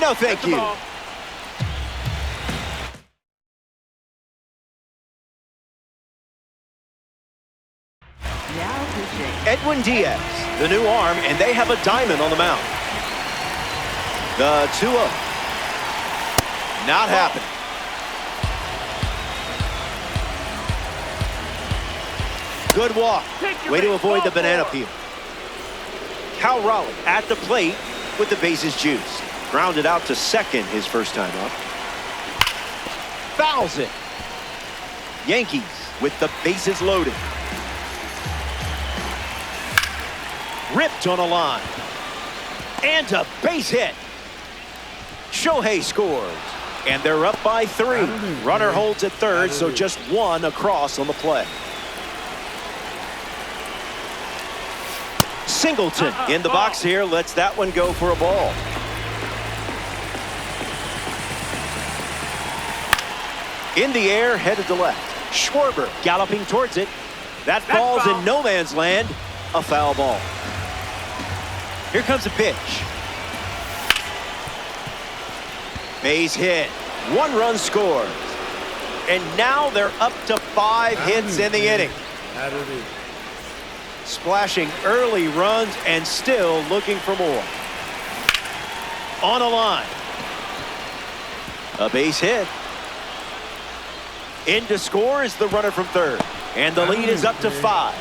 No, thank you. Edwin Diaz, the new arm, and they have a diamond on the mound. The 2-0. Not happening. Good walk. Way to avoid the banana peel. Cal Raleigh at the plate with the bases juiced. Grounded out to second his first time up. Fouls it. Yankees with the bases loaded. Ripped on a line. And a base hit. Shohei scores. And they're up by 3. Runner holds at third, so just 1 across on the play. Singleton in the box here, lets that one go for a ball. In the air, headed to left. Schwarber galloping towards it. That ball's in no man's land. A foul ball. Here comes a pitch. Base hit. 1 run scores. And now they're up to 5 hits in the inning. Splashing early runs and still looking for more. On a line. A base hit. In to score is the runner from third. And the lead is up to 5.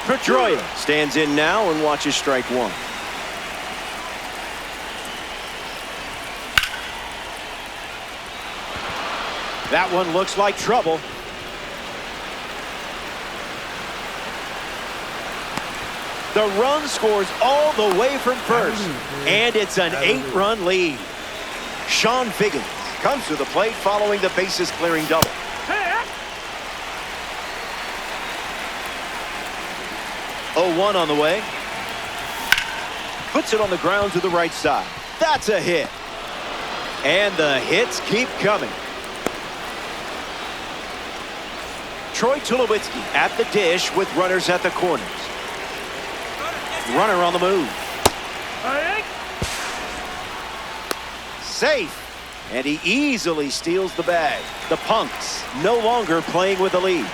Pedroia stands in now and watches strike 1. That one looks like trouble. The run scores all the way from first. And it's an 8-run lead. Sean Figgins comes to the plate following the bases clearing double. Oh, 1 on the way. Puts it on the ground to the right side. That's a hit. And the hits keep coming. Troy Tulowitzki at the dish with runners at the corners. Runner on the move. Safe. And he easily steals the bag. The Punks no longer playing with the lead.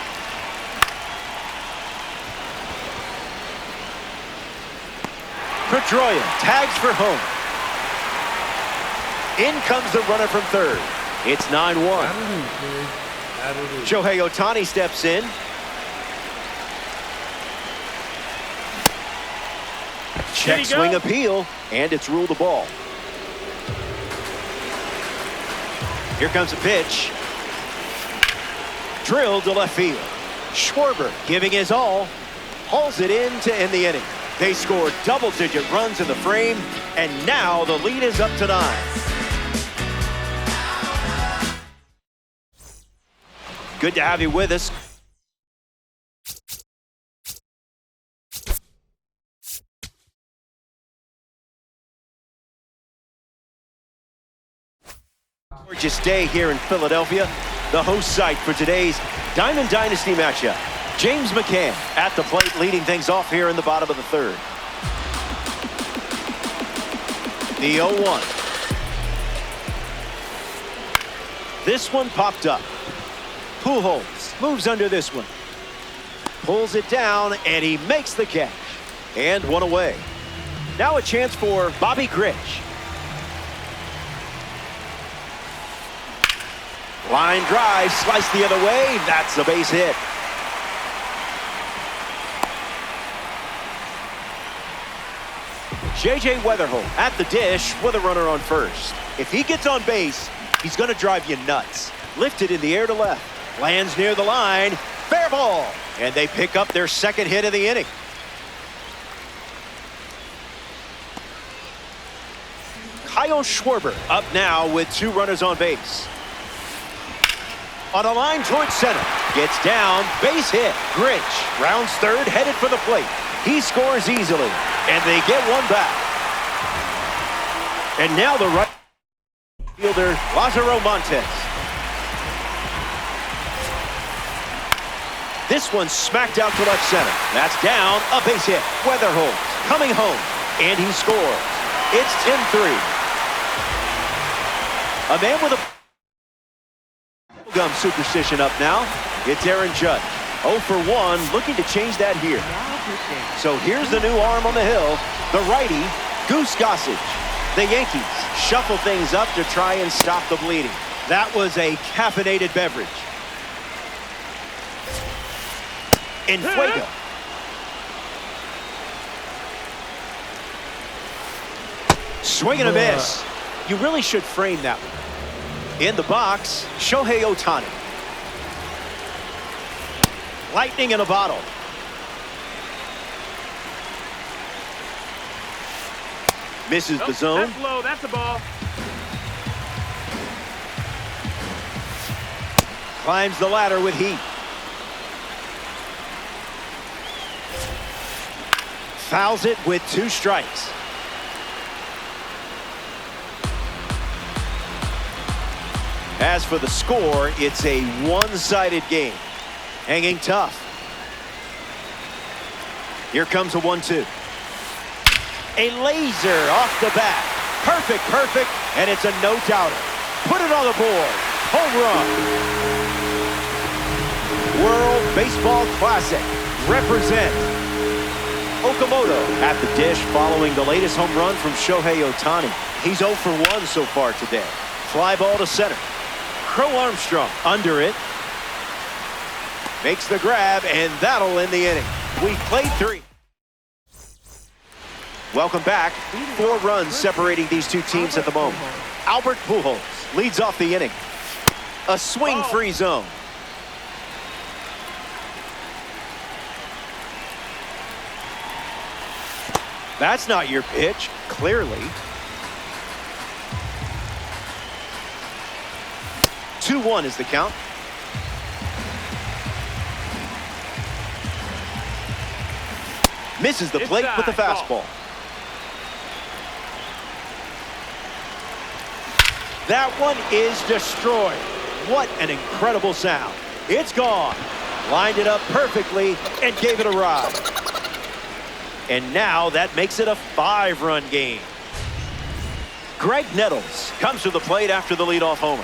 Pedroia tags for home. In comes the runner from third. It's 9-1. Shohei Ohtani steps in. Check swing appeal, and it's ruled a ball. Here comes a pitch. Drilled to left field. Schwarber giving his all. Hauls it in to end the inning. They scored double-digit runs in the frame, and now the lead is up to 9. Good to have you with us. Gorgeous day here in Philadelphia, the host site for today's Diamond Dynasty matchup. James McCann at the plate, leading things off here in the bottom of the third. The 0-1. This one popped up. Pujols moves under this one. Pulls it down, and he makes the catch. And 1 away. Now a chance for Bobby Grich. Line drive, sliced the other way. That's a base hit. J.J. Weatherholt at the dish with a runner on first. If he gets on base, he's going to drive you nuts. Lifted in the air to left. Lands near the line. Fair ball. And they pick up their second hit of the inning. Kyle Schwarber up now with 2 runners on base. On a line towards center. Gets down. Base hit. Grich rounds third, headed for the plate. He scores easily, and they get 1 back. And now the right fielder, Lázaro Montes. This one's smacked out to left center. That's down, a base hit. Weatherholt coming home, and he scores. It's 10-3. A man with a gum superstition up now. It's Aaron Judge. 0 for 1, looking to change that here. So here's the new arm on the hill, the righty, Goose Gossage. The Yankees shuffle things up to try and stop the bleeding. That was a caffeinated beverage. In fuego. Swing and a miss. You really should frame that one. In the box, Shohei Ohtani. Lightning in a bottle. Misses the zone. That's low. That's a ball. Climbs the ladder with heat. Fouls it with 2 strikes. As for the score, it's a one-sided game. Hanging tough. Here comes a 1-2. A laser off the bat. Perfect, and it's a no-doubter. Put it on the board. Home run. World Baseball Classic. Represent. Okamoto at the dish following the latest home run from Shohei Ohtani. He's 0 for 1 so far today. Fly ball to center. Crow Armstrong under it. Makes the grab, and that'll end the inning. We played 3. Welcome back. 4 runs separating these two teams at the moment. Albert Pujols leads off the inning. A swing-free zone. That's not your pitch, clearly. 2-1 is the count. Misses the plate with the fastball. That one is destroyed. What an incredible sound. It's gone. Lined it up perfectly and gave it a ride. And now that makes it a 5-run game. Greg Nettles comes to the plate after the leadoff homer.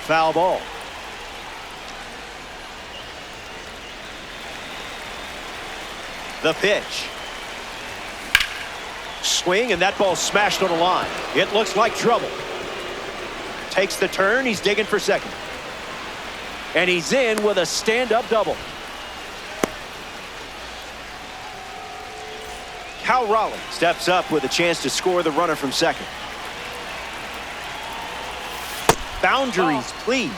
Foul ball. The pitch. Swing, and that ball smashed on a line. It looks like trouble. Takes the turn. He's digging for second. And he's in with a stand-up double. Cal Raleigh steps up with a chance to score the runner from second. Boundaries, please.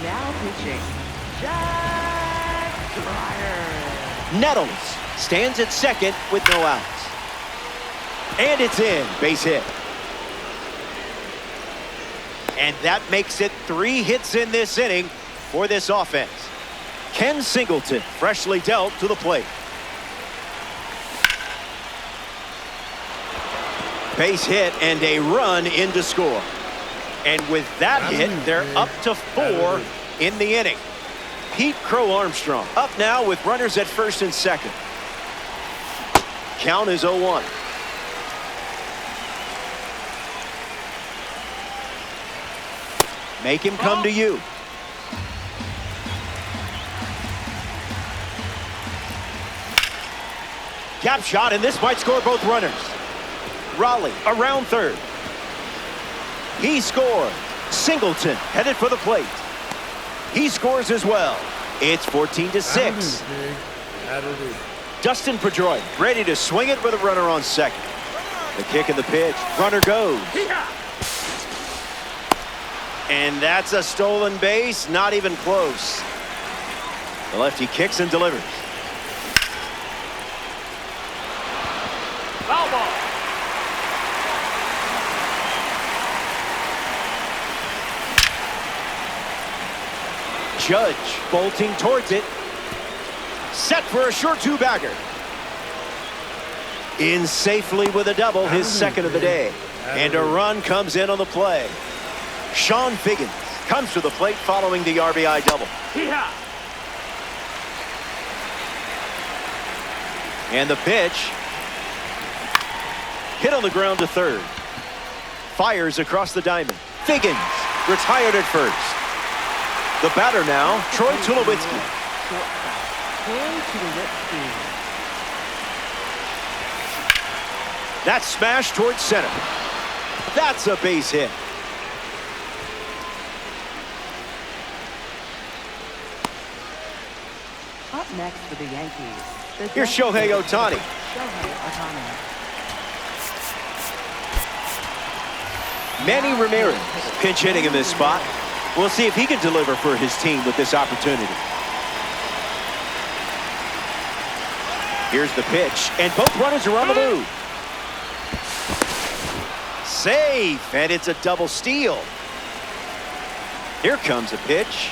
Now pitching, Jack Dreyer. Nettles stands at second with no outs. And it's in, base hit. And that makes it 3 hits in this inning for this offense. Ken Singleton freshly dealt to the plate. Base hit and a run in to score. And with that hit, they're up to 4 in the inning. Pete Crow Armstrong up now with runners at first and second. Count is 0-1. Make him come to you. Gap shot, and this might score both runners. Raleigh around third. He scored. Singleton headed for the plate. He scores as well. It's 14-6. Dustin Pedroia ready to swing it with a runner on second. The kick and the pitch. Runner goes. And that's a stolen base, not even close. The lefty kicks and delivers. Foul ball. Judge bolting towards it. Set for a short two-bagger. In safely with a double, his second of the day. And a run comes in on the play. Sean Figgins comes to the plate following the RBI double. Yeah. And the pitch. Hit on the ground to third. Fires across the diamond. Figgins retired at first. The batter now, Troy Tulowitzki. That smash towards center. That's a base hit. Up next for the Yankees. Here's Shohei Ohtani. Manny Ramirez pinch hitting in this spot. We'll see if he can deliver for his team with this opportunity. Here's the pitch, and both runners are on the move. Safe, and it's a double steal. Here comes a pitch.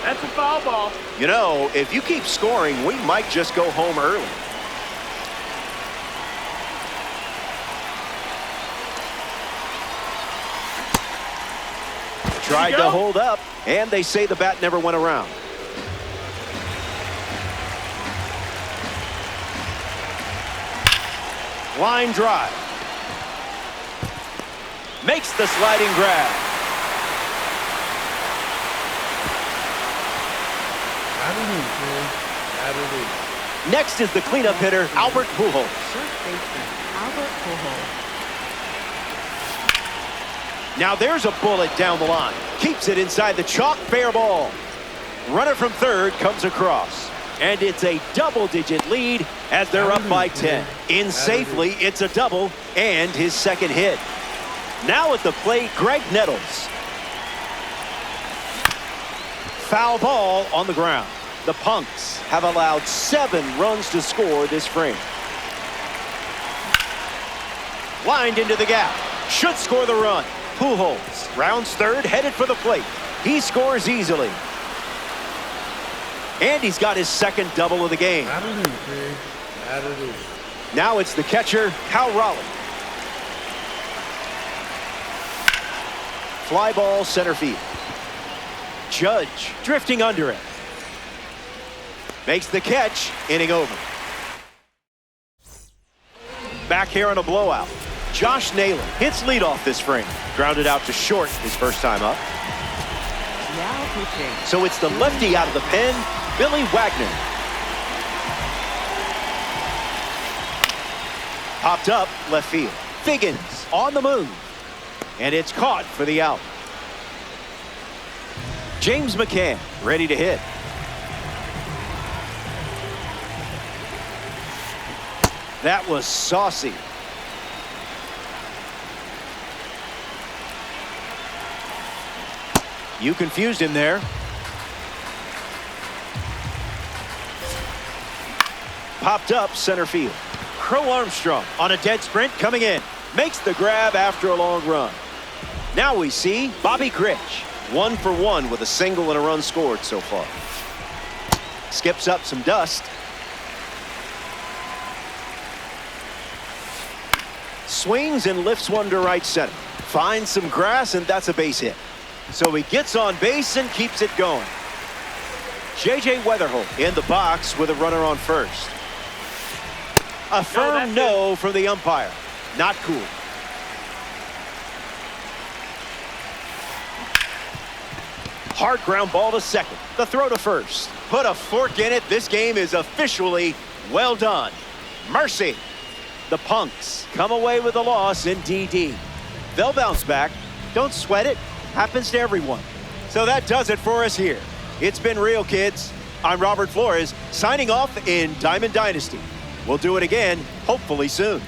That's a foul ball. You know, if you keep scoring, we might just go home early. Tried to hold up, and they say the bat never went around. Line drive. Makes the sliding grab. Next is the cleanup hitter, Albert Pujols. Now there's a bullet down the line. Keeps it inside the chalk, fair ball. Runner from third comes across. And it's a double-digit lead as they're up by 10. In safely, it's a double and his second hit. Now at the plate, Greg Nettles. Foul ball on the ground. The Punks have allowed 7 runs to score this frame. Lined into the gap. Should score the run. Pujols rounds third, headed for the plate. He scores easily. And he's got his second double of the game. Now it's the catcher, Cal Raleigh. Fly ball center field. Judge drifting under it. Makes the catch, inning over. Back here on a blowout. Josh Naylor hits leadoff this frame. Grounded out to short his first time up. Now pitching. So it's the lefty out of the pen, Billy Wagner. Popped up left field. Figgins on the move. And it's caught for the out. James McCann ready to hit. That was saucy. You confused him there. Popped up center field. Crow Armstrong on a dead sprint coming in. Makes the grab after a long run. Now we see Bobby Grich. 1 for 1 with a single and a run scored so far. Skips up some dust. Swings and lifts one to right center. Finds some grass, and that's a base hit. So he gets on base and keeps it going. J.J. Weatherholt in the box with a runner on first. A firm no from the umpire. Not cool. Hard ground ball to second. The throw to first. Put a fork in it. This game is officially well done. Mercy. The Punks come away with a loss in DD. They'll bounce back. Don't sweat it. Happens to everyone. So that does it for us here. It's been real, kids. I'm Robert Flores, signing off in Diamond Dynasty. We'll do it again, hopefully soon.